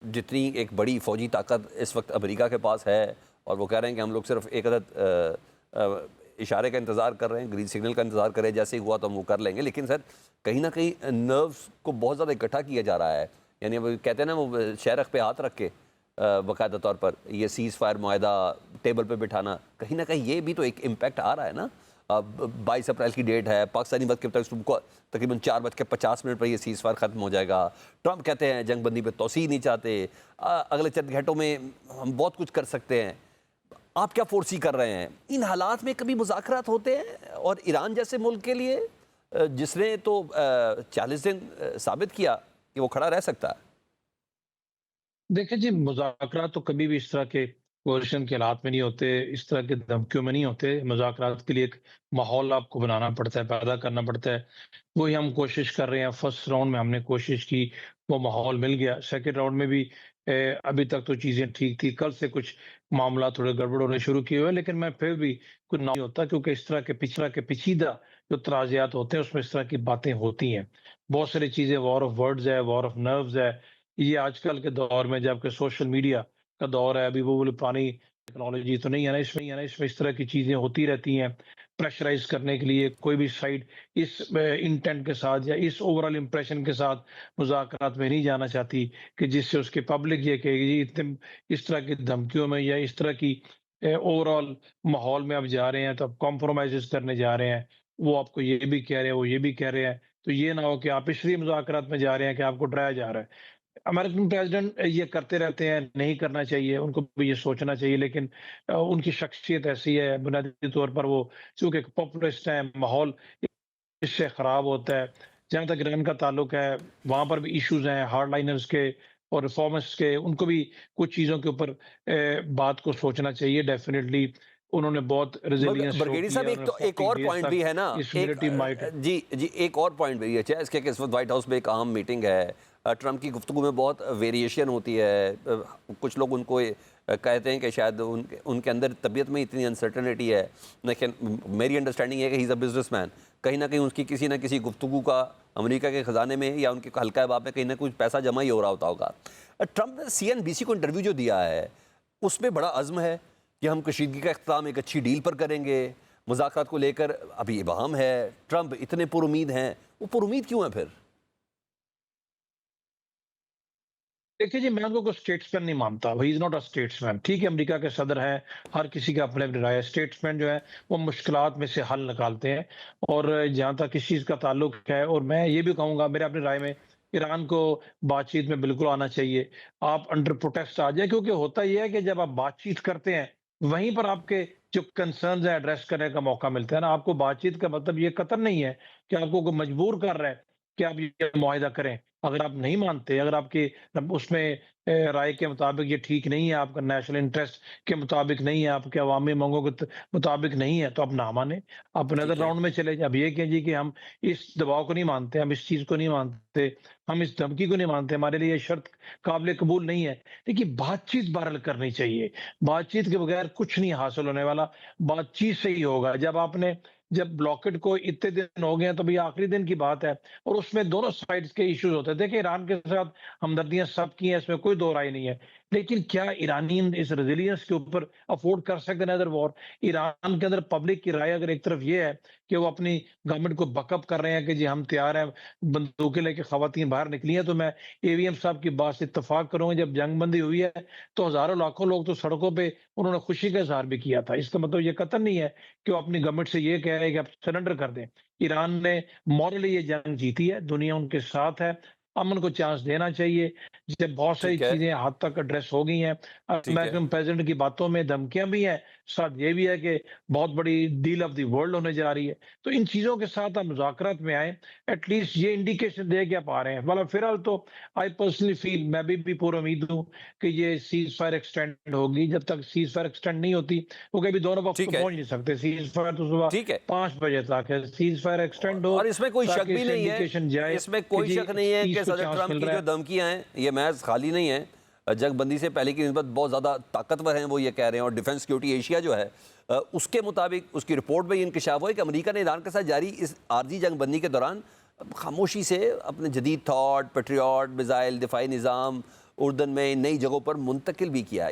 जितनी एक बड़ी फ़ौजी ताकत इस वक्त अमेरिका के पास है और वो कह रहे हैं कि हम लोग सिर्फ एक इशारे का इंतज़ार कर रहे हैं, ग्रीन सिग्नल का इंतज़ार कर रहे हैं, जैसे ही हुआ तो हम वो कर लेंगे। लेकिन सर कहीं ना कहीं नर्व्स को बहुत ज़्यादा इकट्ठा किया जा रहा है। यानी वो कहते हैं ना, वो शहरख पे हाथ रख के बाकायदा तौर पर ये सीज़ फायर मुआहदा टेबल पे बिठाना, कहीं ना कहीं ये भी तो एक इम्पैक्ट आ रहा है ना। 22 अप्रैल की डेट है, पाकिस्तानी वक्त के सुबह को तकरीबन 4:50 पर ये सीज़ फायर ख़त्म हो जाएगा। ट्रंप कहते हैं जंग बंदी पे तोसी नहीं चाहते, अगले चंद घंटों में हम बहुत कुछ कर सकते हैं। आप क्या फोर्सी कर रहे हैं इन हालात में? कभी मुज़ाकरात होते हैं? और ईरान जैसे मुल्क के लिए जिसने तो 40 दिन साबित किया कि वो खड़ा रह सकता है। देखिए जी, मुज़ाकरात तो कभी भी इस तरह के कोएशन के हालात में नहीं होते, इस तरह की धमकियों में नहीं होते। मुज़ाकरात के लिए एक माहौल आपको बनाना पड़ता है, पैदा करना पड़ता है। वही हम कोशिश कर रहे हैं। फर्स्ट राउंड में हमने कोशिश की, वो माहौल मिल गया। सेकंड राउंड में भी अभी तक तो चीज़ें ठीक थी। कल से कुछ मामला थोड़े गड़बड़ होने शुरू किए हुए हैं, लेकिन मैं फिर भी कुछ नहीं होता, क्योंकि इस तरह के पेचीदा जो तनाज़ात होते हैं, उसमें इस तरह की बातें होती हैं। बहुत सारी चीज़ें, वॉर ऑफ वर्ड्स है, वॉर ऑफ नर्व्स है। ये आजकल के दौर में जबकि सोशल मीडिया का दौर है, अभी वो वाली पुरानी टेक्नोलॉजी तो नहीं है ना, इसमें इस तरह की चीज़ें होती रहती हैं। प्रेशराइज़ करने के लिए कोई भी साइड इस इंटेंट के साथ या इस ओवरऑल इंप्रेशन के साथ मुज़ाकरात में नहीं जाना चाहती कि जिससे उसकी पब्लिक ये कहेगी जी इतने इस तरह की धमकियों में या इस तरह की ओवरऑल माहौल में आप जा रहे हैं, तो आप कॉम्प्रोमाइज़ेज़ करने जा रहे हैं। वो आपको ये भी कह रहे हैं, वो ये भी कह रहे हैं। तो ये ना हो कि आप इसलिए मुज़ाकरात में जा रहे हैं कि आपको डराया जा रहा है। अमेरिकन प्रेसिडेंट ये करते रहते हैं, नहीं करना चाहिए, उनको भी ये सोचना चाहिए, लेकिन उनकी शख्सियत ऐसी है, बुनियादी तौर पर वो चूँकि एक पॉपुलिस्ट हैं, माहौल इससे खराब होता है। जहाँ तक ईरान का ताल्लुक है, वहाँ पर भी इश्यूज़ हैं हार्डलाइनर्स के और रिफॉर्मिस्ट के, उनको भी कुछ चीज़ों के ऊपर बात को सोचना चाहिए डेफ़िनिटली। उन्होंने बहुत रेज़िलियंस शो ब्रिगेडी किया साहब, है, एक उन्होंने तो एक 40 और डेज़ पॉइंट भी तक है ना, इस एक मिलिट्री माइट। जी जी, एक और पॉइंट भी है चाहे इसके कि इस वक्त व्हाइट हाउस में एक अहम मीटिंग है। ट्रंप की गुफ्तगू में बहुत वेरिएशन होती है। कुछ लोग उनको कहते हैं कि शायद उनके उनके अंदर तबीयत में इतनी अनसर्टनिटी है। लेकिन मेरी अंडरस्टैंडिंग है कि ही इज़ अ बिजनेसमैन। कहीं ना कहीं उसकी किसी ना किसी गुफ्तगू का अमेरिका के ख़जाने में या उनके हल्का बाब में कहीं ना कुछ पैसा जमा ही हो रहा होता होगा। ट्रंप ने CNBC को इंटरव्यू जो दिया है, उसमें बड़ा अज़्म है कि हम कशीदगी का इख्तिताम एक अच्छी डील पर करेंगे। मुज़ाकरात को लेकर अभी इबहम है। ट्रंप इतने पुरुमीद हैं, वो पुरुमीद क्यों हैं फिर? देखिए जी, मैं उनको कोई स्टेट्समैन नहीं मानता। He is not a statesman. ठीक है, अमेरिका के सदर हैं, हर किसी का अपनी-अपनी राय है। स्टेट्समैन जो है, वो मुश्किलात में से हल निकालते हैं। और जहाँ तक इस चीज़ का ताल्लुक है, और मैं ये भी कहूँगा मेरे अपनी राय में, ईरान को बातचीत में बिल्कुल आना चाहिए। आप अंडर प्रोटेस्ट आ जाएँ, क्योंकि होता ये है कि जब आप बातचीत करते हैं, वहीं पर आपके जो कंसर्न्स हैं एड्रेस करने का मौका मिलता है ना। आपको बातचीत का मतलब ये कतई नहीं है कि आपको कोई मजबूर कर रहा है कि आप ये मुआहिदा करें। अगर आप नहीं मानते, अगर आपकी उसमें राय के मुताबिक ये ठीक नहीं है, आपका नेशनल इंटरेस्ट के मुताबिक नहीं है, आपके अवामी मांगों के मुताबिक नहीं है, तो आप ना माने, आप अनदर ठीक है। राउंड में चले जाए। अब ये कहें जी कि हम इस दबाव को नहीं मानते, हम इस चीज को नहीं मानते, हम इस धमकी को नहीं मानते, हमारे लिए ये शर्त काबिल कबूल नहीं है। देखिए, बातचीत बहरहाल करनी चाहिए। बातचीत के बगैर कुछ नहीं हासिल होने वाला। बातचीत से ही होगा। जब ब्लॉकेट को इतने दिन हो गए हैं, तो भई आखिरी दिन की बात है, और उसमें दोनों साइड्स के इश्यूज होते हैं। देखिए, ईरान के साथ हमदर्दियाँ सबकी हैं, इसमें कोई दो राय नहीं है। लेकिन क्या ईरानियन इस रेज़िलियंस के ऊपर अफ़ोर्ड कर सकते हैं अनदर वॉर? ईरान के अंदर पब्लिक की राय अगर एक तरफ ये है कि वो अपनी गवर्नमेंट को बैकअप कर रहे हैं कि जी हम तैयार हैं, बंदूकें लेके ख़वातीन बाहर निकली हैं, तो मैं एवीएम साहब की बात से इत्तेफ़ाक करूँगा। जब जंगबंदी हुई है, तो हज़ारों लाखों लोग तो सड़कों पे उन्होंने खुशी का इज़हार भी किया था। इसका मतलब ये कतई नहीं है कि वो अपनी गवर्नमेंट से ये कह रहे हैं कि आप सरेंडर कर दें। ईरान ने मॉरली ये जंग जीती है, दुनिया उनके साथ है, अमन को चांस देना चाहिए। जैसे बहुत सारी ठीक है। चीज़ें हद तक एड्रेस हो गई हैं। ठीक है। अमेरिकन प्रेज़िडेंट की बातों में धमकियाँ भी हैं, साथ ये भी है कि बहुत बड़ी डील ऑफ द वर्ल्ड होने जा रही है। तो इन चीज़ों के साथ आप मुज़ाकरात में आएँ, एट लीस्ट ये इंडिकेशन दें कि आप आ रहे हैं। मतलब फिलहाल तो आई पर्सनली फ़ील, मैं भी पूरा उम्मीद हूँ कि ये सीज़ फायर एक्सटेंड होगी। जब तक सीज़ फायर एक्सटेंड नहीं होती, क्योंकि अभी दोनों पक्ष तो ठीक है। पहुँच नहीं सकते। सीज़ फायर तो सुबह ठीक है। 5 बजे तक है। सीज़ फायर एक्सटेंड हो, और इसमें कोई शक ताकि भी इससे नहीं है, इंडिकेशन जाए इसमें कि कोई जी शक नहीं है पीस कि को सदर चांस ट्रंप मिल की रहा जो है। धमकियां हैं ये महज खाली नहीं है। जंगबंदी से पहले की निस्बत बहुत ज़्यादा ताकतवर हैं, वो ये कह रहे हैं। और डिफेंस सिक्योरिटी एशिया जो है, उसके मुताबिक उसकी रिपोर्ट में ये इंकशाफ हुआ है कि अमेरिका ने ईरान के साथ जारी इस आर्जी जंगबंदी के दौरान खामोशी से अपने जदीद थाट, पेट्रियाट, मिज़ाइल, दिफाई निज़ाम उर्दन में, नई जगहों पर मुंतकिल भी किया है।